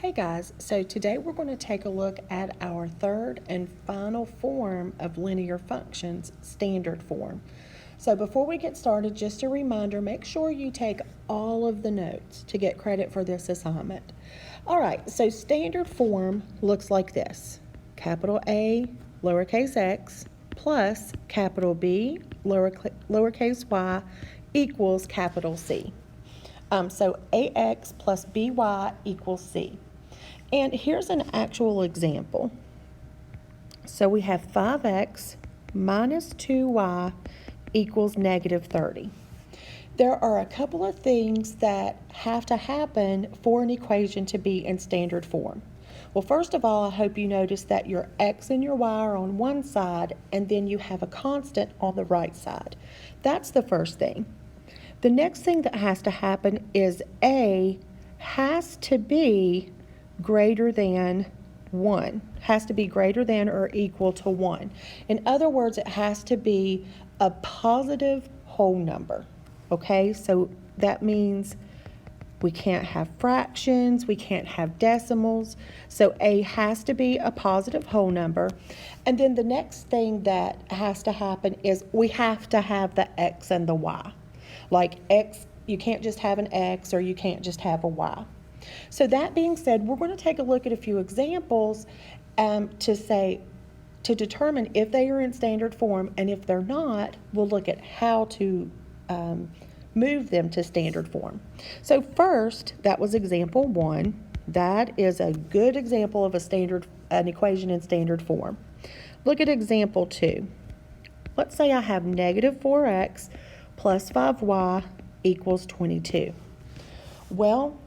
Hey guys, so today we're going to take a look at our third and final form of linear functions, standard form. So before we get started, just a reminder, make sure you take all of the notes to get credit for this assignment. All right, so standard form looks like this: capital A, lowercase x, plus capital B, lowercase y, equals capital C. So AX plus BY equals C. And here's an actual example. So we have 5x minus 2y equals negative 30. There are a couple of things that have to happen for an equation to be in standard form. Well, first of all, I hope you notice that your x and your y are on one side, and then you have a constant on the right side. That's the first thing. The next thing that has to happen is A has to be greater than 1, has to be greater than or equal to 1. In other words, it has to be a positive whole number, okay? So that means we can't have fractions, we can't have decimals, so A has to be a positive whole number. And then the next thing that has to happen is we have to have the x and the y. Like x, you can't just have an x or you can't just have a y. So that being said, we're going to take a look at a few examples to determine if they are in standard form, and if they're not, we'll look at how to move them to standard form. So first, that was example 1. That is a good example of an equation in standard form. Look at example 2. Let's say I have negative 4x plus 5y equals 22. Well,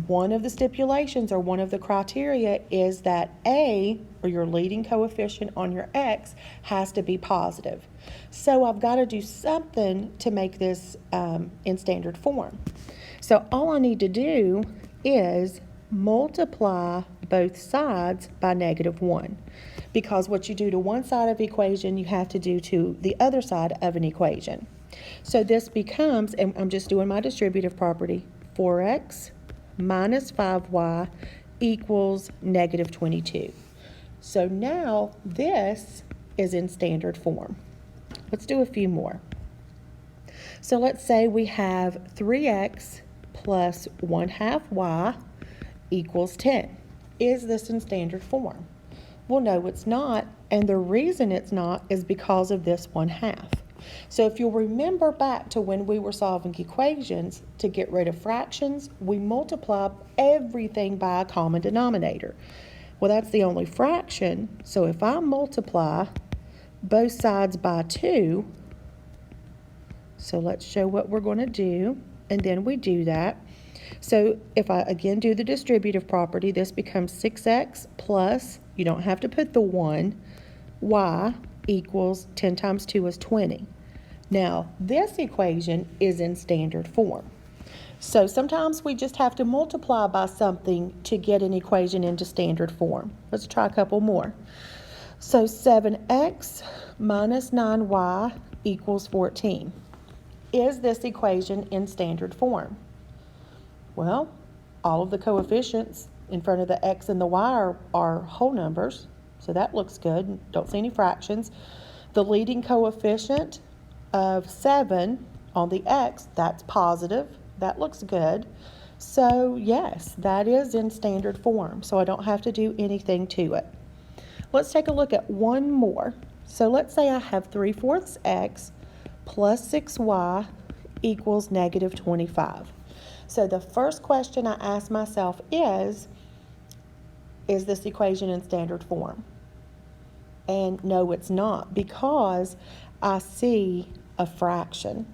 one of the stipulations or one of the criteria is that A, or your leading coefficient on your x, has to be positive. So I've got to do something to make this in standard form. So all I need to do is multiply both sides by -1. Because what you do to one side of the equation, you have to do to the other side of an equation. So this becomes, and I'm just doing my distributive property, 4x minus 5y equals -22. So now this is in standard form. Let's do a few more. So let's say we have 3x plus 1/2 y equals 10. Is this in standard form? Well, no, it's not, and the reason it's not is because of this 1/2. So if you'll remember back to when we were solving equations, to get rid of fractions, we multiply everything by a common denominator. Well, that's the only fraction, so if I multiply both sides by 2, so let's show what we're going to do, and then we do that. So if I again do the distributive property, this becomes 6x plus, you don't have to put the 1, y equals 10 times 2 is 20. Now, this equation is in standard form. So sometimes we just have to multiply by something to get an equation into standard form. Let's try a couple more. So 7x minus 9y equals 14. Is this equation in standard form? Well, all of the coefficients in front of the x and the y are whole numbers, so that looks good. Don't see any fractions. The leading coefficient of 7 on the x, that's positive. That looks good. So yes, that is in standard form, so I don't have to do anything to it. Let's take a look at one more. So let's say I have 3/4 x plus 6y equals -25. So the first question I ask myself is this equation in standard form? And no, it's not, because I see a fraction,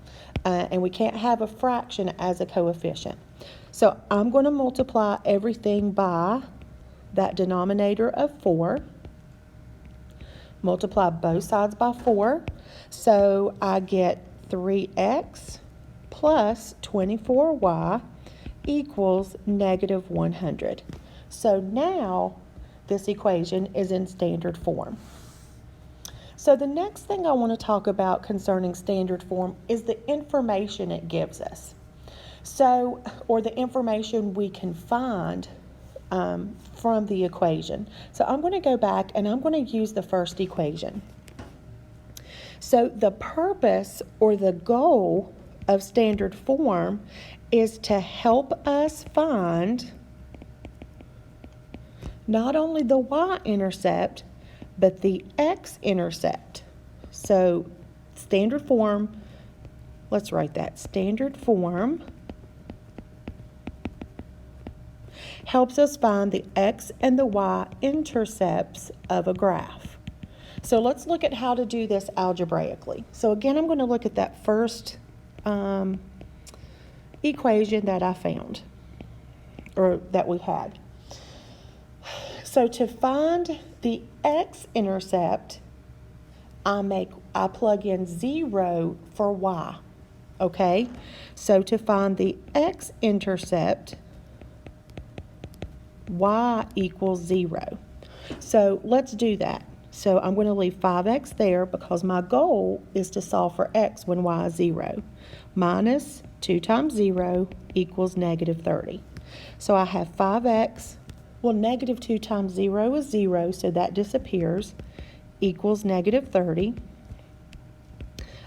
and we can't have a fraction as a coefficient. So I'm going to multiply everything by that denominator of 4, multiply both sides by 4, so I get 3x plus 24y equals -100. So now this equation is in standard form. So the next thing I want to talk about concerning standard form is the information it gives us. So, or the information we can find from the equation. So I'm going to go back and I'm going to use the first equation. So the purpose or the goal of standard form is to help us find not only the y-intercept, but the x-intercept. So standard form, let's write that. Standard form helps us find the x and the y-intercepts of a graph. So let's look at how to do this algebraically. So again, I'm going to look at that first equation that I found, or that we had. So to find the x-intercept, I plug in 0 for y, okay? So to find the x-intercept, y equals 0. So let's do that. So I'm going to leave 5x there because my goal is to solve for x when y is 0. Minus 2 times 0 equals negative 30. So I have 5x, well, negative 2 times 0 is 0, so that disappears, equals negative 30.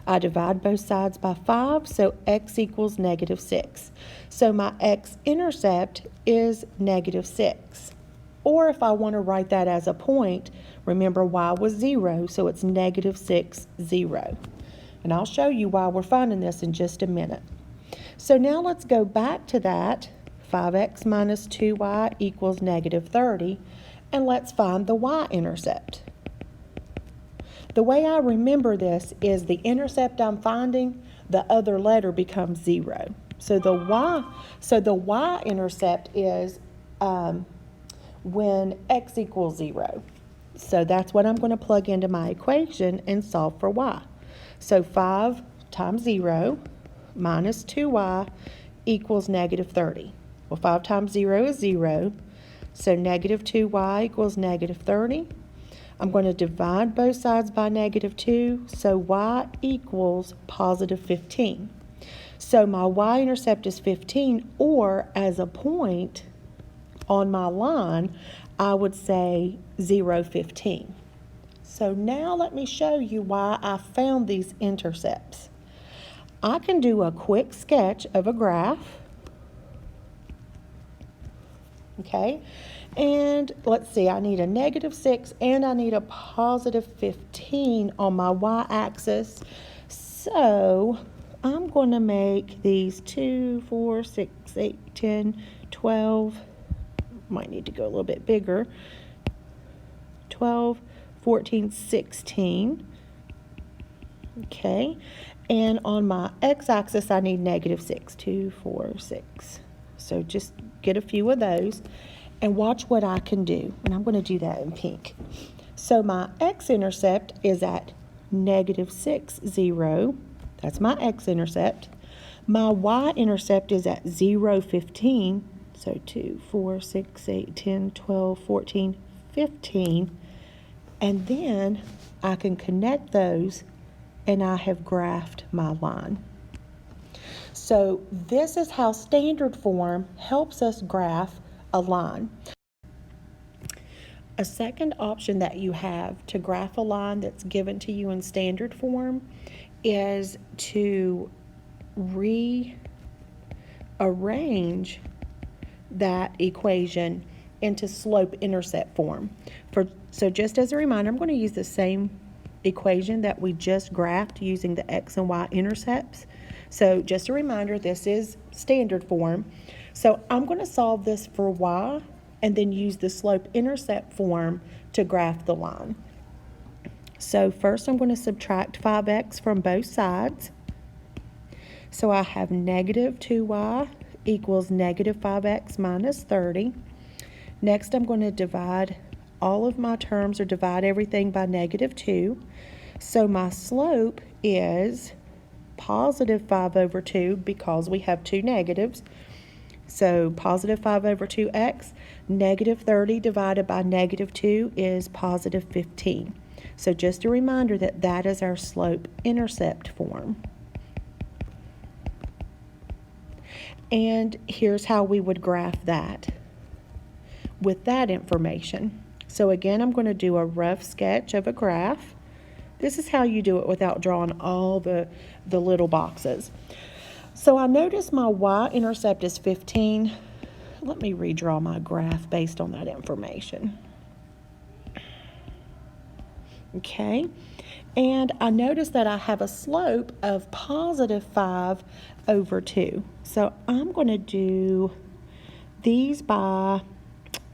I divide both sides by 5, so x equals negative 6. So my x-intercept is negative 6. Or if I want to write that as a point, remember y was 0, so it's negative 6, 0. And I'll show you why we're finding this in just a minute. So now let's go back to that. 5x minus 2y equals negative 30. And let's find the y-intercept. The way I remember this is the intercept I'm finding, the other letter becomes 0. So the y-intercept is when x equals 0. So that's what I'm going to plug into my equation and solve for y. So 5 times 0 minus 2y equals negative 30. Well, 5 times 0 is 0, so negative 2y equals negative 30. I'm going to divide both sides by negative 2, so y equals positive 15. So my y-intercept is 15, or as a point on my line, I would say 0, 15. So now let me show you why I found these intercepts. I can do a quick sketch of a graph. Okay, and let's see, I need a negative 6 and I need a positive 15 on my y-axis. So I'm going to make these 2, 4, 6, 8, 10, 12, might need to go a little bit bigger, 12, 14, 16. Okay, and on my x-axis I need negative 6, 2, 4, 6. So just get a few of those and watch what I can do. And I'm going to do that in pink. So my x-intercept is at negative 6, 0. That's my x-intercept. My y-intercept is at 0, 15. So 2, 4, 6, 8, 10, 12, 14, 15. And then I can connect those and I have graphed my line. So this is how standard form helps us graph a line. A second option that you have to graph a line that's given to you in standard form is to rearrange that equation into slope-intercept form. So just as a reminder, I'm going to use the same equation that we just graphed using the x and y intercepts. So just a reminder, this is standard form. So I'm going to solve this for y and then use the slope-intercept form to graph the line. So first I'm going to subtract 5x from both sides. So I have negative 2y equals negative 5x minus 30. Next I'm going to divide all of my terms, or divide everything by negative 2. So my slope is positive 5 over 2 because we have two negatives. So positive 5 over 2x, negative 30 divided by negative 2 is positive 15. So just a reminder that that is our slope-intercept form. And here's how we would graph that. with that information. So again, I'm going to do a rough sketch of a graph. This is how you do it without drawing all the little boxes. So I notice my y-intercept is 15. Let me redraw my graph based on that information. Okay, and I notice that I have a slope of positive 5 over 2. So I'm going to do these by,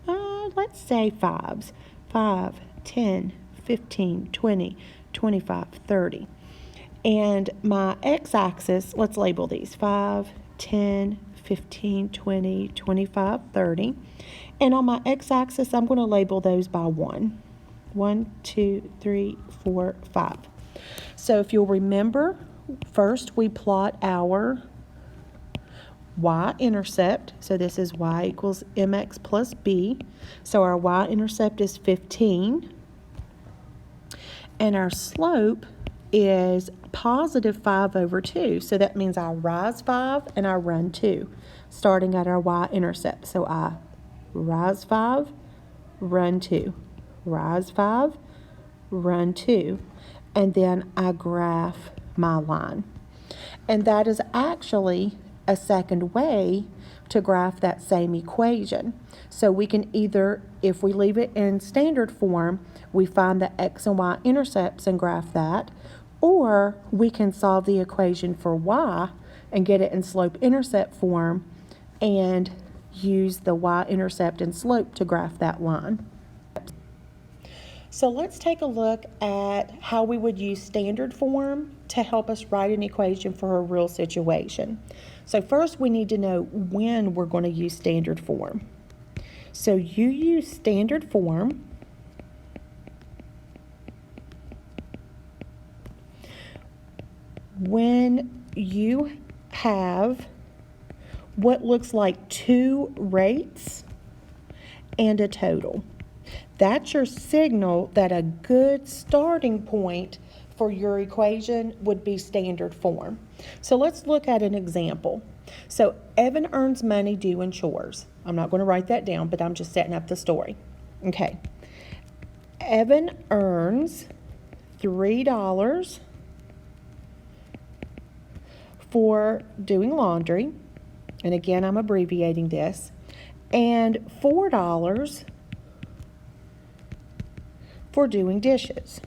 let's say 5s. 5, 10, 15, 20, 25, 30. And my x-axis, let's label these 5, 10, 15, 20, 25, 30. And on my x-axis, I'm going to label those by 1. 1, 2, 3, 4, 5. So if you'll remember, first we plot our y-intercept. So this is y equals mx plus b. So our y-intercept is 15. And our slope is positive 5 over 2. So that means I rise 5 and I run 2, starting at our y-intercept. So I rise 5, run 2. Rise 5, run 2, and then I graph my line. And that is actually a second way to graph that same equation. So we can either, if we leave it in standard form, we find the x and y intercepts and graph that, or we can solve the equation for y and get it in slope-intercept form and use the y-intercept and slope to graph that line. So let's take a look at how we would use standard form to help us write an equation for a real situation. So first we need to know when we're going to use standard form. So you use standard form when you have what looks like two rates and a total. That's your signal that a good starting point for your equation would be standard form. So let's look at an example. So Evan earns money doing chores. I'm not going to write that down, but I'm just setting up the story. Okay. Evan earns $3 for doing laundry. And again, I'm abbreviating this. And $4 for doing dishes.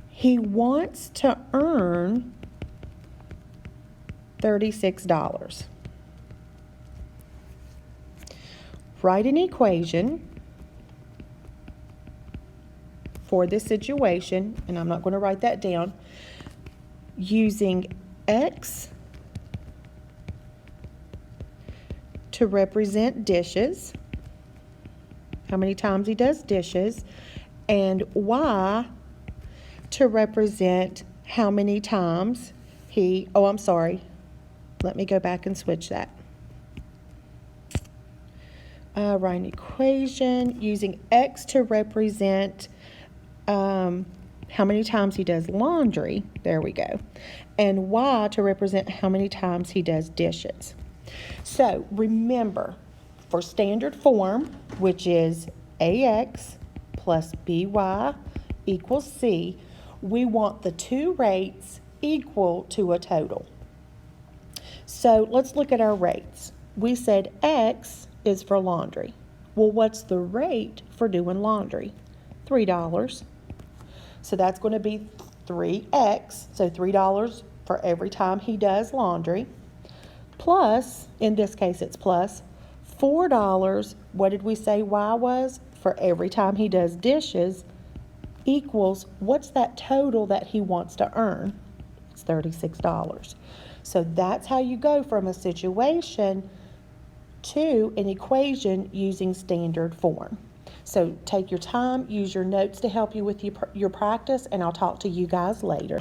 He wants to earn $36. Write an equation for this situation, and I'm not going to write that down, using x to represent dishes, how many times he does dishes, and y to represent how many times he, let me go back and switch that. Write an equation using x to represent how many times he does laundry, there we go, and y to represent how many times he does dishes. So remember, for standard form, which is ax plus by equals c, we want the two rates equal to a total. So let's look at our rates. We said x is for laundry. Well, what's the rate for doing laundry? $3. So that's going to be 3x, so $3 for every time he does laundry, plus, in this case it's plus, $4, what did we say y was? For every time he does dishes, equals, what's that total that he wants to earn? It's $36. So that's how you go from a situation to an equation using standard form. So take your time, use your notes to help you with your practice, and I'll talk to you guys later.